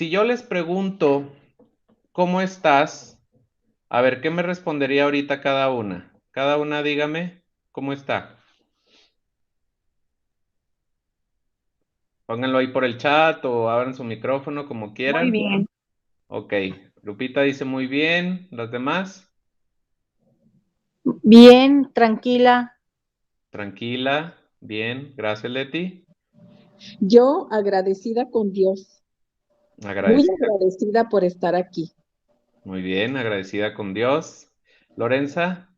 si yo les pregunto, ¿cómo estás? A ver, ¿qué me respondería ahorita cada una? Cada una dígame, ¿cómo está? Pónganlo ahí por el chat o abran su micrófono como Muy quieran. bien. Ok, Lupita dice muy bien, ¿los demás? Bien, tranquila. Tranquila, bien, gracias Leti. Yo agradecida con Dios, muy Agradecida, agradecida por estar aquí. muy bien, agradecida con Dios. Lorenza,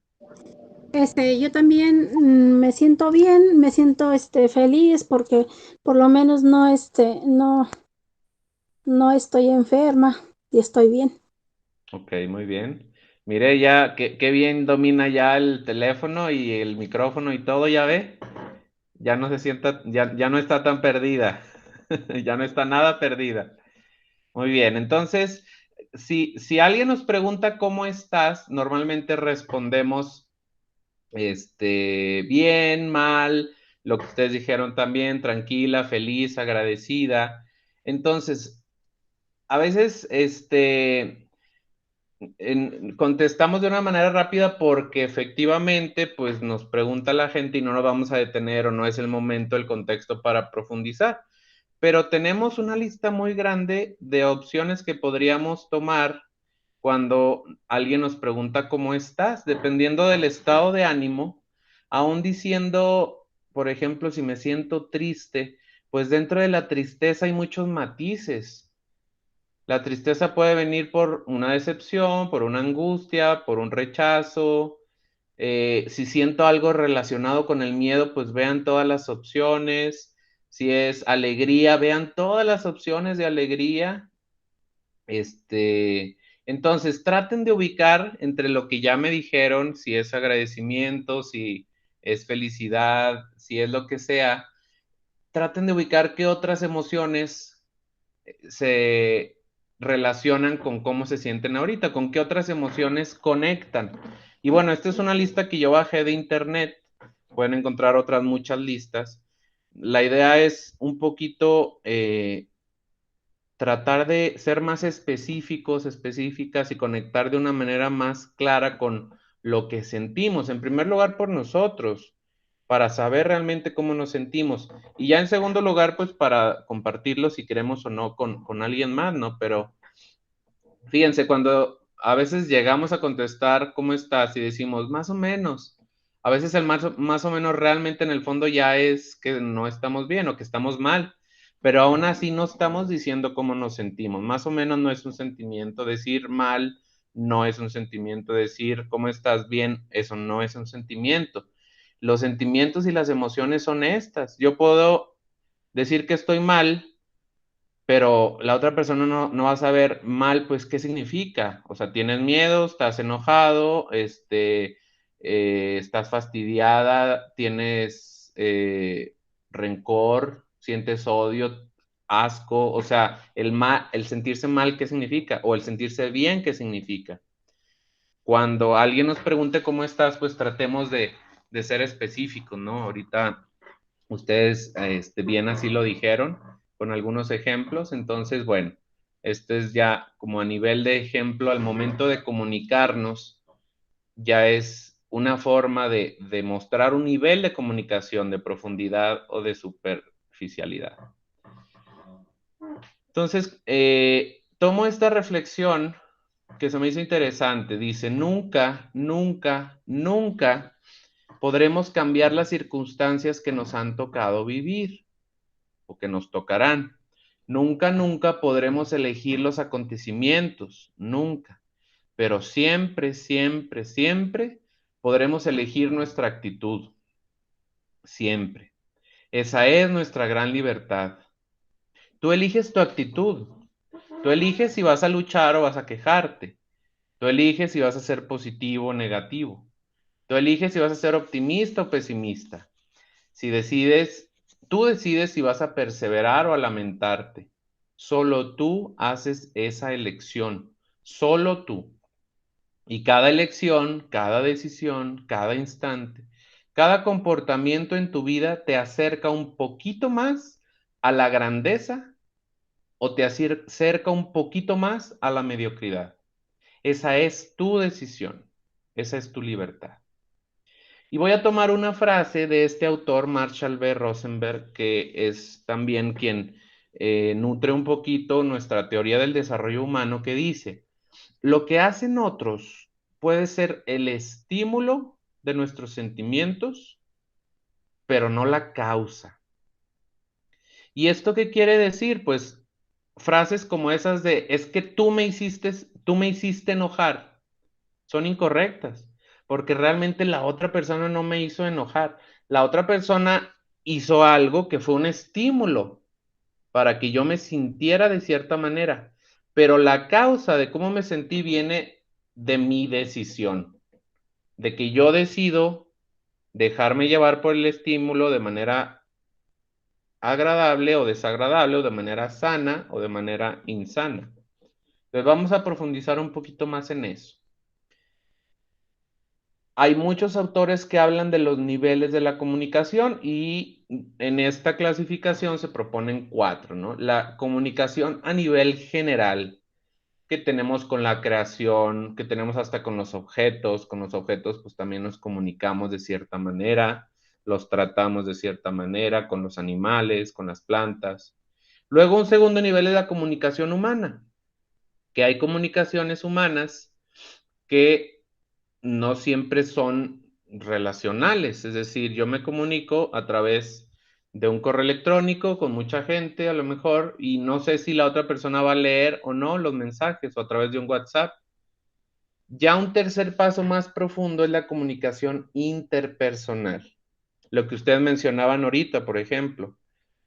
Yo también me siento bien, me siento feliz porque por lo menos no estoy enferma y estoy bien. ok, muy bien. Mire ya, qué bien domina ya el teléfono y el micrófono y todo, ¿ya ve? Ya no se sienta, ya no está tan perdida, ya no está nada perdida. Muy bien, entonces, si alguien nos pregunta cómo estás, normalmente respondemos, bien, mal, lo que ustedes dijeron también, tranquila, feliz, agradecida. Entonces, a veces, contestamos de una manera rápida porque efectivamente, pues nos pregunta la gente y no nos vamos a detener o no es el momento, el contexto para profundizar. Pero tenemos una lista muy grande de opciones que podríamos tomar cuando alguien nos pregunta cómo estás, dependiendo del estado de ánimo, aún diciendo, por ejemplo, si me siento triste, pues dentro de la tristeza hay muchos matices. La tristeza puede venir por una decepción, por una angustia, por un rechazo. Si siento algo relacionado con el miedo, pues vean todas las opciones. Si es alegría, vean todas las opciones de alegría. Entonces, traten de ubicar entre lo que ya me dijeron, si es agradecimiento, si es felicidad, si es lo que sea. Traten de ubicar qué otras emociones se relacionan con cómo se sienten ahorita, con qué otras emociones conectan. Y bueno, esta es una lista que yo bajé de internet, pueden encontrar otras muchas listas. La idea es un poquito tratar de ser más específicos, específicas y conectar de una manera más clara con lo que sentimos. En primer lugar, por nosotros, para saber realmente cómo nos sentimos. Y ya en segundo lugar, pues para compartirlo si queremos o no con alguien más, ¿no? Pero fíjense, cuando a veces llegamos a contestar ¿cómo estás? Y decimos más o menos, a veces el más o menos realmente en el fondo ya es que no estamos bien o que estamos mal, pero aún así no estamos diciendo cómo nos sentimos. Más o menos no es un sentimiento, decir mal no es un sentimiento, decir cómo estás bien, eso no es un sentimiento. Los sentimientos y las emociones son estas. Yo puedo decir que estoy mal, pero la otra persona no va a saber mal, pues, qué significa. O sea, tienes miedo, estás enojado, estás fastidiada, tienes rencor, sientes odio, asco, o sea, el sentirse mal, ¿qué significa? O el sentirse bien, ¿qué significa? Cuando alguien nos pregunte cómo estás, pues tratemos de ser específicos, ¿no? Ahorita ustedes, bien así lo dijeron, con algunos ejemplos. Entonces, bueno, esto es ya como a nivel de ejemplo, al momento de comunicarnos, ya es una forma de mostrar un nivel de comunicación, de profundidad o de superficialidad. Entonces, tomo esta reflexión que se me hizo interesante. Dice, nunca, nunca, nunca podremos cambiar las circunstancias que nos han tocado vivir o que nos tocarán. Nunca, nunca podremos elegir los acontecimientos, nunca. Pero siempre, siempre, siempre podremos elegir nuestra actitud, siempre. Esa es nuestra gran libertad. Tú eliges tu actitud. Tú eliges si vas a luchar o vas a quejarte. Tú eliges si vas a ser positivo o negativo. Tú eliges si vas a ser optimista o pesimista. Si decides, tú decides si vas a perseverar o a lamentarte. Solo tú haces esa elección. Solo tú. Y cada elección, cada decisión, cada instante, cada comportamiento en tu vida te acerca un poquito más a la grandeza o te acerca un poquito más a la mediocridad. Esa es tu decisión, esa es tu libertad. Y voy a tomar una frase de este autor, Marshall B. Rosenberg, que es también quien nutre un poquito nuestra teoría del desarrollo humano, que dice: lo que hacen otros puede ser el estímulo de nuestros sentimientos, pero no la causa. ¿Y esto qué quiere decir? Pues frases como esas de es que tú me hiciste enojar, son incorrectas, porque realmente la otra persona no me hizo enojar. La otra persona hizo algo que fue un estímulo para que yo me sintiera de cierta manera, pero la causa de cómo me sentí viene de mi decisión, de que yo decido dejarme llevar por el estímulo de manera agradable o desagradable, o de manera sana o de manera insana. Entonces vamos a profundizar un poquito más en eso. Hay muchos autores que hablan de los niveles de la comunicación y en esta clasificación se proponen 4, ¿no? La comunicación a nivel general, que tenemos con la creación, que tenemos hasta con los objetos pues también nos comunicamos de cierta manera, los tratamos de cierta manera, con los animales, con las plantas. Luego un segundo nivel es la comunicación humana, que hay comunicaciones humanas que no siempre son relacionales, es decir, yo me comunico a través de un correo electrónico con mucha gente a lo mejor y no sé si la otra persona va a leer o no los mensajes o a través de un WhatsApp. Ya un tercer paso más profundo es la comunicación interpersonal, lo que ustedes mencionaban ahorita, por ejemplo.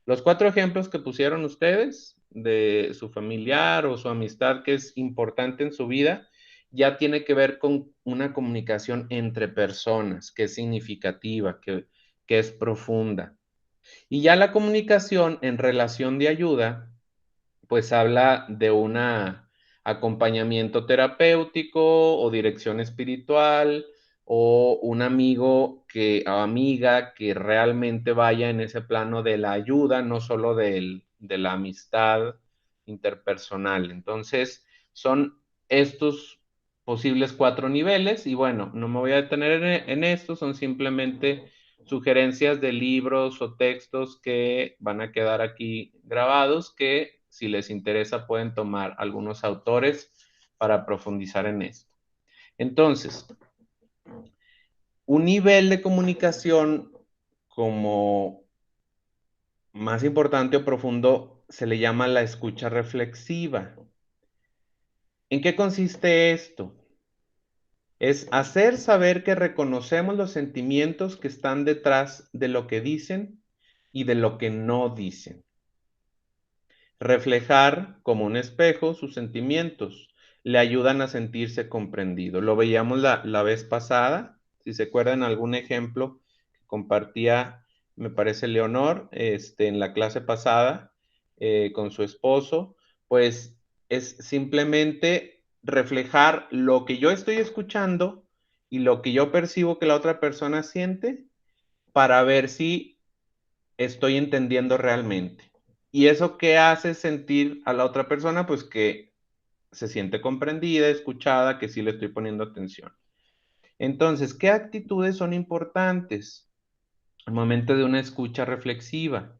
Los 4 ejemplos que pusieron ustedes de su familiar o su amistad que es importante en su vida, ya tiene que ver con una comunicación entre personas, que es significativa, que es profunda. Y ya la comunicación en relación de ayuda, pues habla de un acompañamiento terapéutico o dirección espiritual o un amigo o amiga que realmente vaya en ese plano de la ayuda, no solo de la amistad interpersonal. Entonces, son estos posibles 4 niveles y bueno, no me voy a detener en esto, son simplemente sugerencias de libros o textos que van a quedar aquí grabados, que si les interesa pueden tomar algunos autores para profundizar en esto. Entonces, un nivel de comunicación como más importante o profundo se le llama la escucha reflexiva. ¿En qué consiste esto? Es hacer saber que reconocemos los sentimientos que están detrás de lo que dicen y de lo que no dicen. Reflejar como un espejo sus sentimientos le ayudan a sentirse comprendido. Lo veíamos la vez pasada, si se acuerdan algún ejemplo que compartía, me parece Leonor, en la clase pasada con su esposo, pues es simplemente reflejar lo que yo estoy escuchando y lo que yo percibo que la otra persona siente para ver si estoy entendiendo realmente. ¿Y eso qué hace sentir a la otra persona? Pues que se siente comprendida, escuchada, que sí le estoy poniendo atención. Entonces, ¿qué actitudes son importantes al momento de una escucha reflexiva?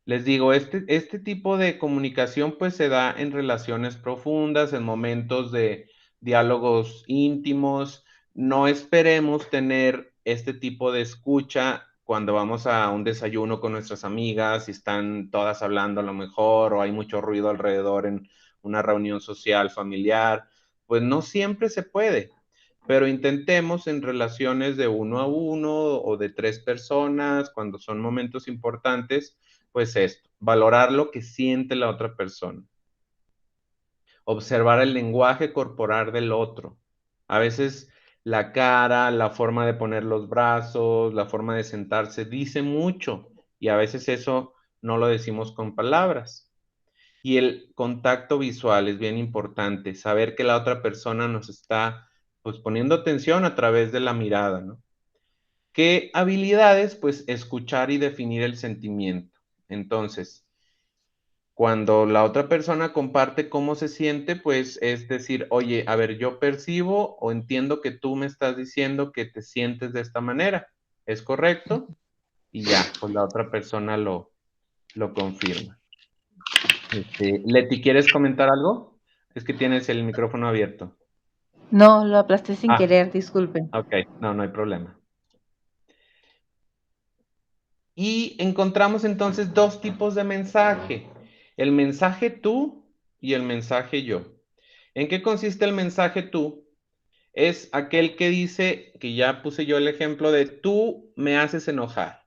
Les digo, este tipo de comunicación pues se da en relaciones profundas, en momentos de diálogos íntimos. No esperemos tener este tipo de escucha cuando vamos a un desayuno con nuestras amigas y están todas hablando a lo mejor o hay mucho ruido alrededor en una reunión social, familiar. Pues no siempre se puede, pero intentemos en relaciones de 1 a 1 o de 3 personas, cuando son momentos importantes, pues esto, valorar lo que siente la otra persona. Observar el lenguaje corporal del otro. A veces la cara, la forma de poner los brazos, la forma de sentarse, dice mucho y a veces eso no lo decimos con palabras. Y el contacto visual es bien importante, saber que la otra persona nos está pues poniendo atención a través de la mirada, ¿no? ¿Qué habilidades? Pues escuchar y definir el sentimiento. Entonces, Cuando la otra persona comparte cómo se siente, pues es decir, oye, a ver, yo percibo o entiendo que tú me estás diciendo que te sientes de esta manera. ¿Es correcto? Y ya, pues la otra persona lo confirma. Leti, ¿quieres comentar algo? Es que tienes el micrófono abierto. No, lo aplasté sin Ah, querer, disculpen. ok, no hay problema. Y encontramos entonces dos tipos de mensaje. El mensaje tú y el mensaje yo. ¿En qué consiste el mensaje tú? Es aquel que dice, que ya puse yo el ejemplo de tú me haces enojar.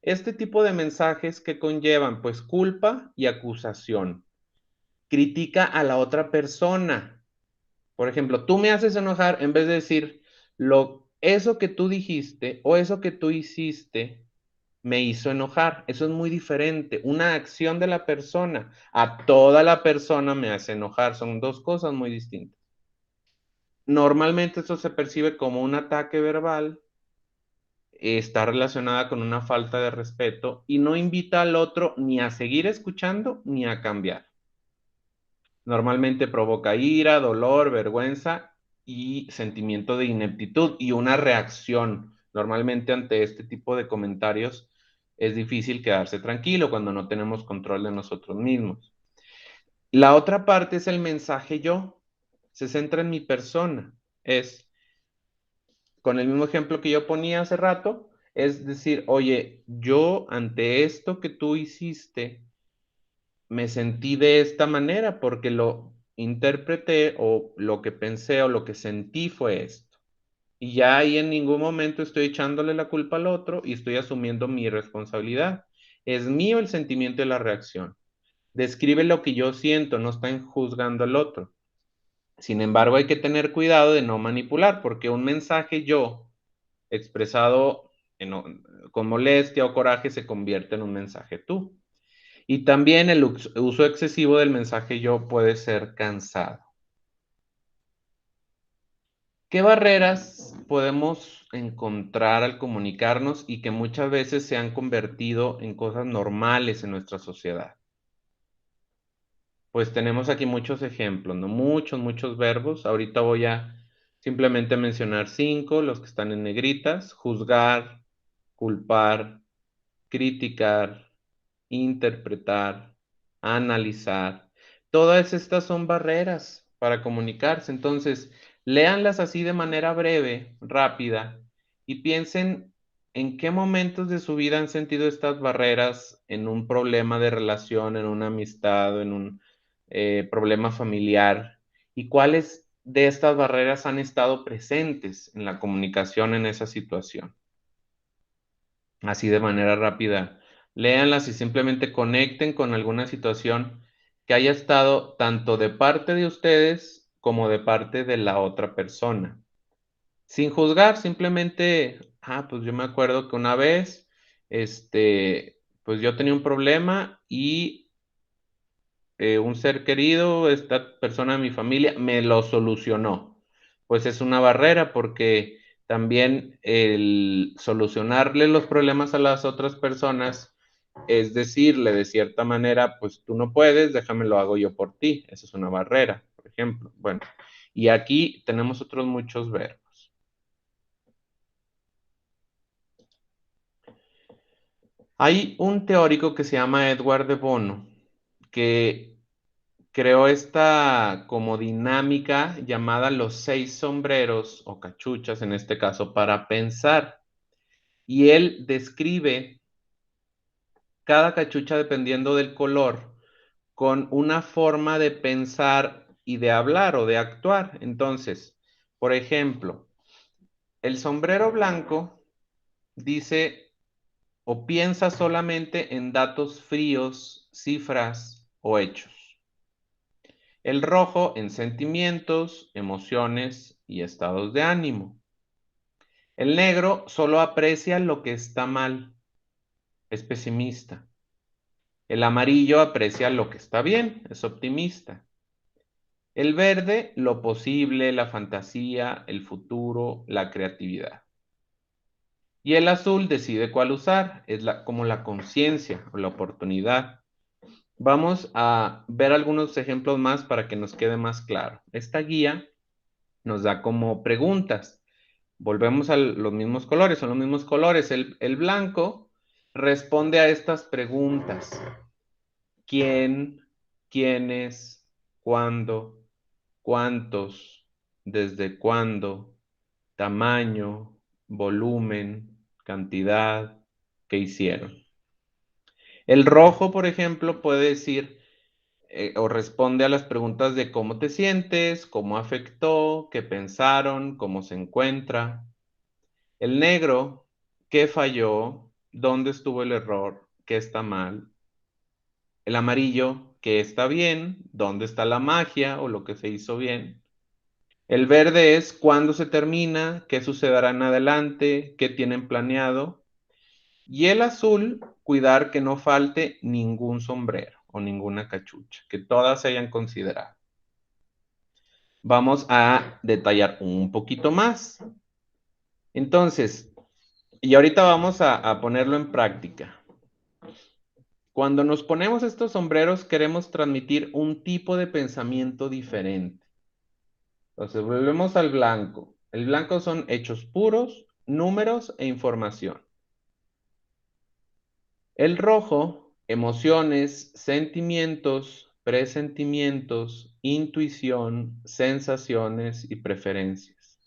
Este tipo de mensajes que conllevan pues culpa y acusación. Critica a la otra persona. Por ejemplo, tú me haces enojar en vez de decir eso que tú dijiste o eso que tú hiciste me hizo enojar. Eso es muy diferente. Una acción de la persona a toda la persona me hace enojar. Son dos cosas muy distintas. Normalmente eso se percibe como un ataque verbal, está relacionada con una falta de respeto y no invita al otro ni a seguir escuchando ni a cambiar. Normalmente provoca ira, dolor, vergüenza y sentimiento de ineptitud y una reacción. Normalmente ante este tipo de comentarios es difícil quedarse tranquilo cuando no tenemos control de nosotros mismos. La otra parte es el mensaje yo. Se centra en mi persona. Es, con el mismo ejemplo que yo ponía hace rato, es decir, oye, yo ante esto que tú hiciste, me sentí de esta manera porque lo interpreté o lo que pensé o lo que sentí fue esto. Y ya ahí en ningún momento estoy echándole la culpa al otro y estoy asumiendo mi responsabilidad. Es mío el sentimiento y la reacción. Describe lo que yo siento, no están juzgando al otro. Sin embargo, hay que tener cuidado de no manipular porque un mensaje yo expresado con molestia o coraje se convierte en un mensaje tú. Y también el uso excesivo del mensaje yo puede ser cansado. ¿Qué barreras podemos encontrar al comunicarnos y que muchas veces se han convertido en cosas normales en nuestra sociedad? Pues tenemos aquí muchos ejemplos, ¿no? Muchos verbos. Ahorita voy a simplemente mencionar 5, los que están en negritas: juzgar, culpar, criticar, interpretar, analizar. Todas estas son barreras para comunicarse. Entonces, léanlas así de manera breve, rápida, y piensen en qué momentos de su vida han sentido estas barreras en un problema de relación, en una amistad, en un problema familiar, y cuáles de estas barreras han estado presentes en la comunicación en esa situación. Así de manera rápida. Léanlas y simplemente conecten con alguna situación que haya estado tanto de parte de ustedes como de parte de la otra persona. Sin juzgar, simplemente, pues yo me acuerdo que una vez, pues yo tenía un problema y un ser querido, esta persona de mi familia, me lo solucionó. Pues es una barrera porque también el solucionarle los problemas a las otras personas es decirle de cierta manera, pues tú no puedes, déjame lo hago yo por ti. Esa es una barrera, por ejemplo. Bueno, y aquí tenemos otros muchos verbos. Hay un teórico que se llama Edward de Bono, que creó esta como dinámica llamada los 6 sombreros o cachuchas, en este caso, para pensar. Y él describe cada cachucha dependiendo del color con una forma de pensar y de hablar o de actuar. Entonces, por ejemplo, el sombrero blanco dice o piensa solamente en datos fríos, cifras o hechos. El rojo en sentimientos, emociones y estados de ánimo. El negro solo aprecia lo que está mal, es pesimista. El amarillo aprecia lo que está bien, es optimista. El verde, lo posible, la fantasía, el futuro, la creatividad. Y el azul decide cuál usar, es como la conciencia o la oportunidad. Vamos a ver algunos ejemplos más para que nos quede más claro. Esta guía nos da como preguntas. Volvemos a los mismos colores, son los mismos colores. El blanco responde a estas preguntas. ¿Quién? ¿Quiénes? ¿Cuándo? ¿Cuántos? ¿Desde cuándo? Tamaño, volumen, cantidad, ¿qué hicieron? El rojo, por ejemplo, puede decir o responde a las preguntas de cómo te sientes, cómo afectó, qué pensaron, cómo se encuentra. El negro, qué falló, dónde estuvo el error, qué está mal. El amarillo, qué está bien, dónde está la magia o lo que se hizo bien. El verde es cuándo se termina, qué sucederá en adelante, qué tienen planeado. Y el azul, cuidar que no falte ningún sombrero o ninguna cachucha, que todas se hayan considerado. Vamos a detallar un poquito más. Entonces, y ahorita vamos a ponerlo en práctica. Cuando nos ponemos estos sombreros, queremos transmitir un tipo de pensamiento diferente. Entonces, volvemos al blanco. El blanco son hechos puros, números e información. El rojo, emociones, sentimientos, presentimientos, intuición, sensaciones y preferencias.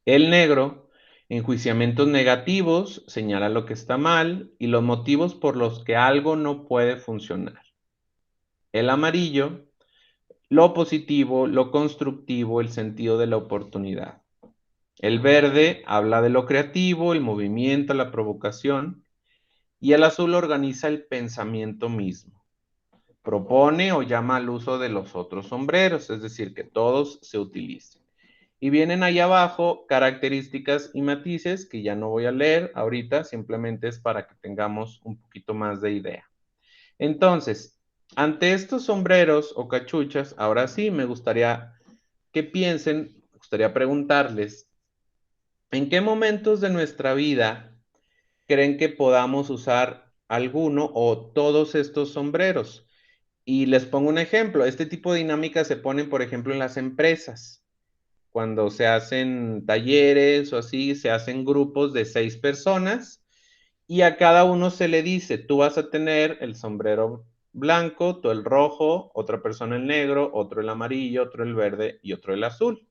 El negro, enjuiciamientos negativos, señala lo que está mal y los motivos por los que algo no puede funcionar. El amarillo, lo positivo, lo constructivo, el sentido de la oportunidad. El verde habla de lo creativo, el movimiento, la provocación. Y el azul organiza el pensamiento mismo. Propone o llama al uso de los otros sombreros, es decir, que todos se utilicen. Y vienen ahí abajo características y matices que ya no voy a leer ahorita, simplemente es para que tengamos un poquito más de idea. Entonces, ante estos sombreros o cachuchas, ahora sí me gustaría que piensen, me gustaría preguntarles, ¿en qué momentos de nuestra vida creen que podamos usar alguno o todos estos sombreros? Y les pongo un ejemplo. Este tipo de dinámicas se ponen, por ejemplo, en las empresas. Cuando se hacen talleres o así, se hacen grupos de 6 personas y a cada uno se le dice, tú vas a tener el sombrero blanco, tú el rojo, otra persona el negro, otro el amarillo, otro el verde y otro el azul.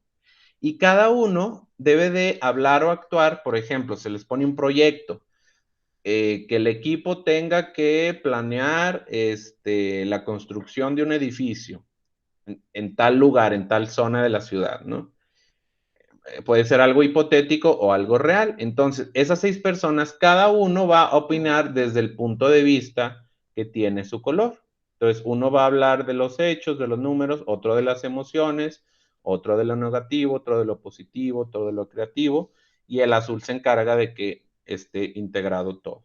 Y cada uno debe de hablar o actuar, por ejemplo, se les pone un proyecto, que el equipo tenga que planear la construcción de un edificio en tal lugar, en tal zona de la ciudad, ¿no? Puede ser algo hipotético o algo real. Entonces, esas 6 personas, cada uno va a opinar desde el punto de vista que tiene su color. Entonces, uno va a hablar de los hechos, de los números, otro de las emociones, otro de lo negativo, otro de lo positivo, otro de lo creativo, y el azul se encarga de que esté integrado todo.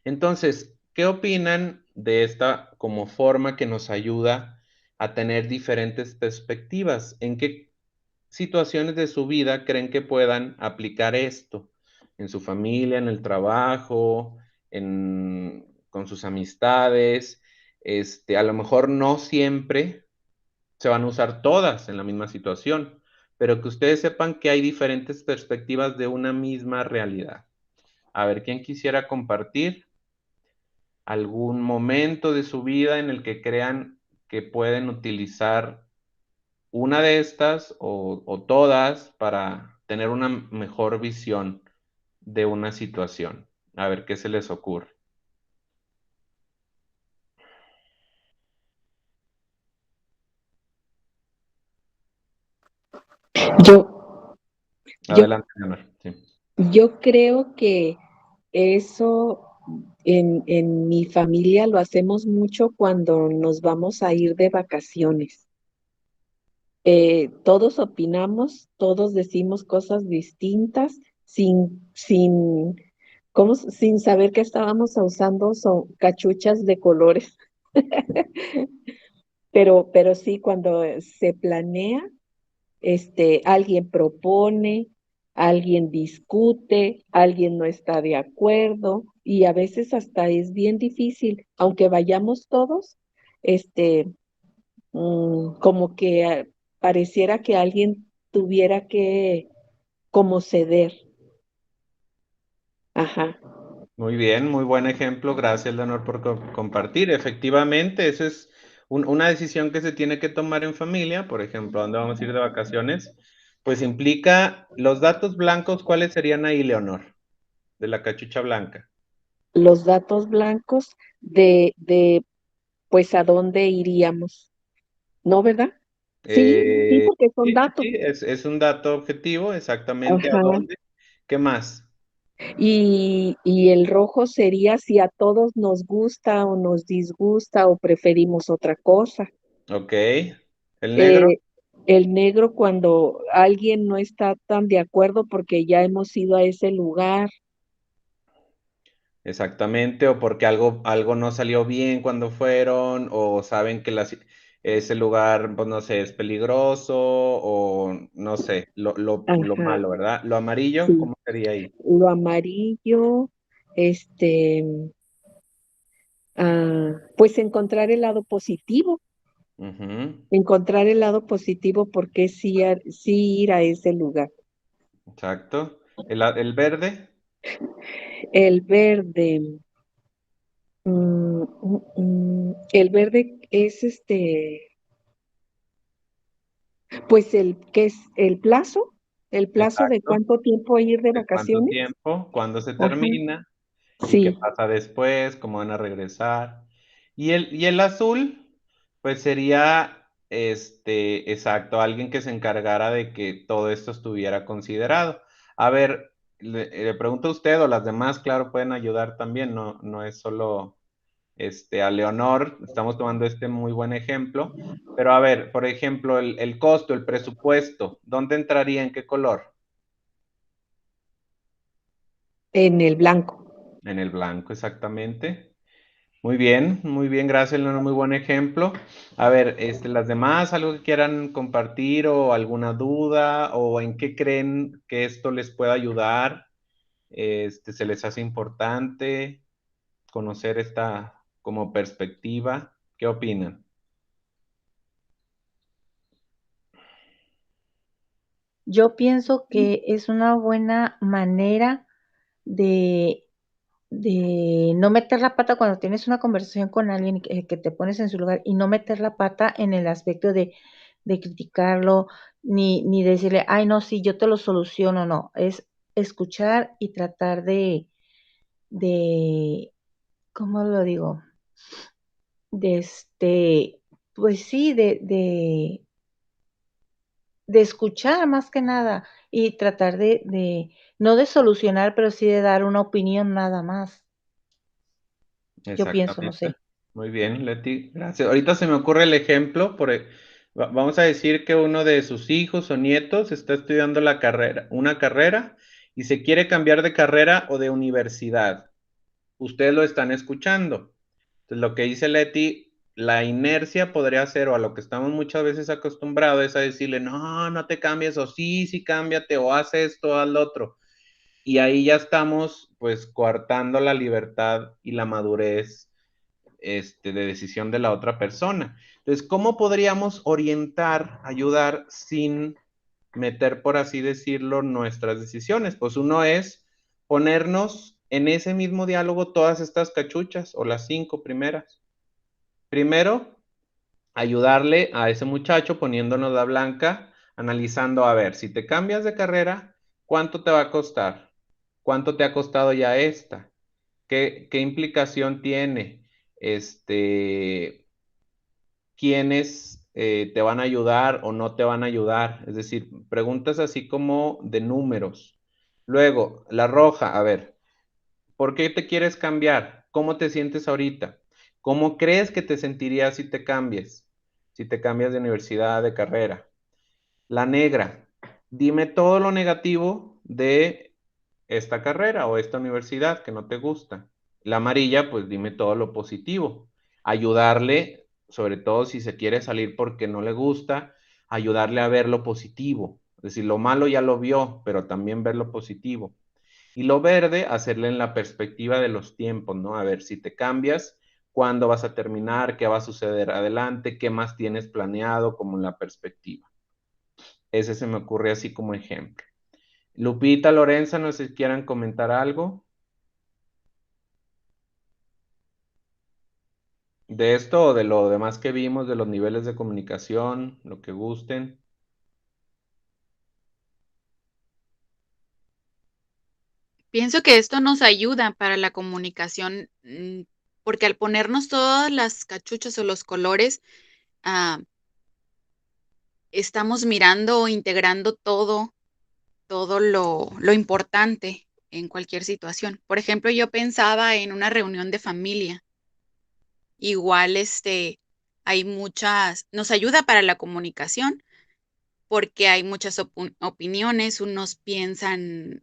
Entonces, ¿qué opinan de esta como forma que nos ayuda a tener diferentes perspectivas? ¿En qué situaciones de su vida creen que puedan aplicar esto? ¿En su familia, en el trabajo, con sus amistades? A lo mejor no siempre se van a usar todas en la misma situación, pero que ustedes sepan que hay diferentes perspectivas de una misma realidad. A ver, ¿quién quisiera compartir algún momento de su vida en el que crean que pueden utilizar una de estas o todas para tener una mejor visión de una situación? A ver qué se les ocurre. Yo, yo, Adelante, Leonor. Sí. yo creo que eso en mi familia lo hacemos mucho cuando nos vamos a ir de vacaciones. Todos opinamos, todos decimos cosas distintas sin saber que estábamos usando cachuchas de colores. Pero sí, cuando se planea, alguien propone, alguien discute, alguien no está de acuerdo y a veces hasta es bien difícil, aunque vayamos todos, este, como que pareciera que alguien tuviera que como ceder. Ajá. Muy bien, muy buen ejemplo. Gracias, Leonor, por compartir. Efectivamente, eso es una decisión que se tiene que tomar en familia. Por ejemplo, ¿dónde vamos a ir de vacaciones? Pues implica los datos blancos. ¿Cuáles serían ahí, Leonor, de la cachucha blanca? Los datos blancos de pues a dónde iríamos, ¿no, verdad? Sí, sí, porque son Sí, sí, datos. sí, es un dato objetivo, exactamente a Ajá. dónde. ¿Qué más? Y el rojo sería si a todos nos gusta o nos disgusta o preferimos otra cosa. Ok. ¿El negro? Eh, el negro cuando alguien no está tan de acuerdo porque ya hemos ido a ese lugar. Exactamente, o porque algo no salió bien cuando fueron, o saben que ese lugar, pues no sé, es peligroso, o no sé, lo Ajá, malo, ¿verdad? Lo amarillo, sí. ¿cómo sería ahí? Lo amarillo, este, pues Ujú, encontrar el lado positivo porque sí, sí ir a ese lugar. exacto. El verde, El verde, el verde es pues el plazo de exacto. cuánto tiempo ir de ¿De cuánto vacaciones. tiempo? ¿Cuándo se Ajá, termina? ¿Y qué sí, pasa después? ¿Cómo van a regresar? Y el azul, pues sería, exacto, alguien que se encargara de que todo esto estuviera considerado. A ver, le pregunto a usted o las demás, claro, pueden ayudar también, no es solo, a Leonor, estamos tomando este muy buen ejemplo, pero a ver, por ejemplo, el costo, el presupuesto, ¿dónde entraría? ¿En qué color? en el blanco. En el blanco, exactamente. Muy bien, gracias, Leonor, muy buen ejemplo. A ver, las demás, algo que quieran compartir o alguna duda o en qué creen que esto les pueda ayudar, se les hace importante conocer esta como perspectiva. ¿Qué opinan? Yo pienso que es una buena manera de, de no meter la pata cuando tienes una conversación con alguien que te pones en su lugar y no meter la pata en el aspecto de criticarlo, ni decirle, ay, no, sí, yo te lo soluciono, no, es escuchar y tratar de, ¿cómo lo digo? De pues sí, de escuchar más que nada y tratar no de solucionar, pero sí de dar una opinión nada más. Yo pienso, no Exactamente. sé. Muy bien, Leti, gracias. Ahorita se me ocurre el ejemplo, vamos a decir que uno de sus hijos o nietos está estudiando una carrera y se quiere cambiar de carrera o de universidad. Ustedes lo están escuchando. Entonces, lo que dice Leti, la inercia podría ser, o a lo que estamos muchas veces acostumbrados, es a decirle, no, no te cambies, o sí, sí, cámbiate, o haz esto, haz lo otro. Y ahí ya estamos, pues, coartando la libertad y la madurez, de decisión de la otra persona. Entonces, ¿cómo podríamos orientar, ayudar sin meter, por así decirlo, nuestras decisiones? Pues uno es ponernos en ese mismo diálogo todas estas cachuchas o las 5 primeras. Primero, ayudarle a ese muchacho poniéndonos la blanca, analizando, a ver, si te cambias de carrera, ¿cuánto te va a costar? ¿Cuánto te ha costado ya esta? ¿Qué implicación tiene? ¿Quiénes te van a ayudar o no te van a ayudar? Es decir, preguntas así como de números. Luego, la roja, a ver, ¿por qué te quieres cambiar? ¿Cómo te sientes ahorita? ¿Cómo crees que te sentirías si te cambias? Si te cambias de universidad, de carrera. La negra, dime todo lo negativo de esta carrera o esta universidad que no te gusta. La amarilla, pues dime todo lo positivo. Ayudarle, sobre todo si se quiere salir porque no le gusta, ayudarle a ver lo positivo. Es decir, lo malo ya lo vio, pero también ver lo positivo. Y lo verde, hacerle en la perspectiva de los tiempos, ¿no? A ver si te cambias, cuándo vas a terminar, qué va a suceder adelante, qué más tienes planeado, como en la perspectiva. Ese se me ocurre así como ejemplo. Lupita, Lorenza, no sé si quieran comentar algo de esto o de lo demás que vimos, de los niveles de comunicación, lo que gusten. Pienso que esto nos ayuda para la comunicación, porque al ponernos todas las cachuchas o los colores, estamos mirando o integrando todo lo importante en cualquier situación. Por ejemplo, yo pensaba en una reunión de familia. Igual, hay nos ayuda para la comunicación, porque hay muchas opiniones. Unos piensan,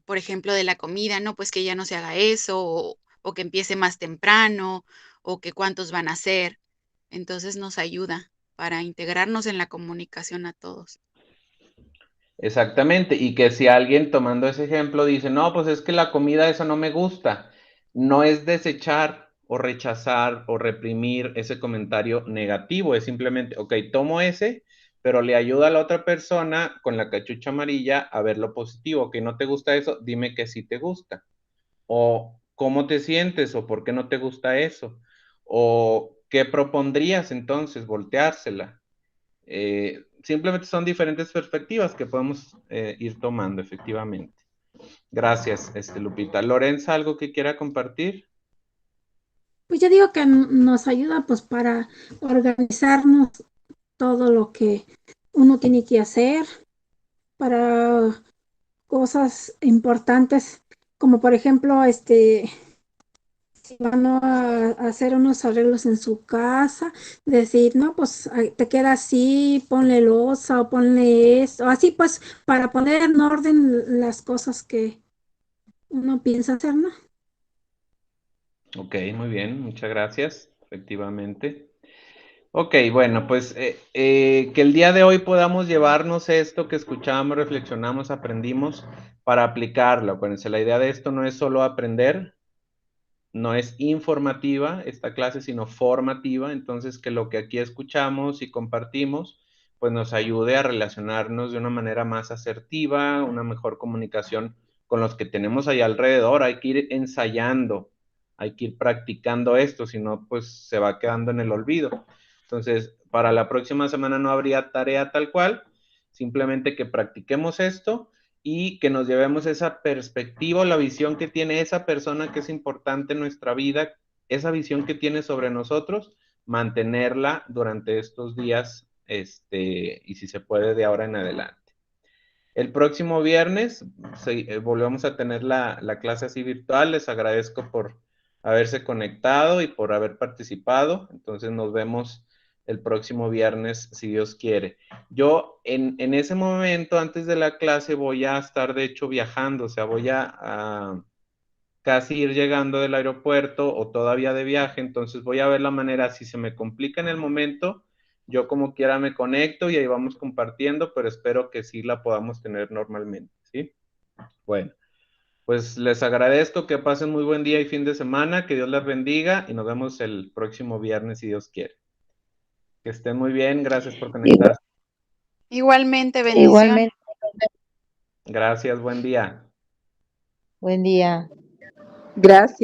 por ejemplo, de la comida, no, pues que ya no se haga eso, o que empiece más temprano, o que cuántos van a ser. Entonces nos ayuda para integrarnos en la comunicación a todos. Exactamente, y que si alguien tomando ese ejemplo dice, no, pues es que la comida esa no me gusta, no es desechar o rechazar o reprimir ese comentario negativo, es simplemente, ok, tomo ese, pero le ayuda a la otra persona con la cachucha amarilla a ver lo positivo, que no te gusta eso, dime que sí te gusta, o cómo te sientes, o por qué no te gusta eso, o qué propondrías entonces, volteársela. Simplemente son diferentes perspectivas que podemos ir tomando, efectivamente. Gracias, Lupita. Lorenza, ¿algo que quiera compartir? Pues yo digo que nos ayuda pues para organizarnos todo lo que uno tiene que hacer para cosas importantes, como por ejemplo, si van a hacer unos arreglos en su casa, decir, no, pues te queda así, ponle losa o ponle esto, así pues, para poner en orden las cosas que uno piensa hacer, ¿no? Ok, muy bien, muchas gracias, efectivamente. Ok, bueno, pues que el día de hoy podamos llevarnos esto que escuchamos, reflexionamos, aprendimos para aplicarlo. Acuérdense, la idea de esto no es solo aprender, no es informativa esta clase, sino formativa. Entonces, que lo que aquí escuchamos y compartimos, pues nos ayude a relacionarnos de una manera más asertiva, una mejor comunicación con los que tenemos ahí alrededor. Hay que ir ensayando, hay que ir practicando esto, si no, pues se va quedando en el olvido. Entonces, para la próxima semana no habría tarea tal cual, simplemente que practiquemos esto y que nos llevemos esa perspectiva o la visión que tiene esa persona que es importante en nuestra vida, esa visión que tiene sobre nosotros, mantenerla durante estos días, y si se puede de ahora en adelante. El próximo viernes volvemos a tener la clase así virtual. Les agradezco por haberse conectado y por haber participado. Entonces nos vemos el próximo viernes, si Dios quiere. Yo en ese momento, antes de la clase, voy a estar de hecho viajando, o sea, voy a casi ir llegando del aeropuerto o todavía de viaje, entonces voy a ver la manera, si se me complica en el momento, yo como quiera me conecto y ahí vamos compartiendo, pero espero que sí la podamos tener normalmente, ¿sí? Bueno, pues les agradezco, que pasen muy buen día y fin de semana, que Dios les bendiga y nos vemos el próximo viernes si Dios quiere. Que estén muy bien, gracias por conectarse. Igualmente, bendición. Igualmente, Gracias, buen día. buen día. Gracias.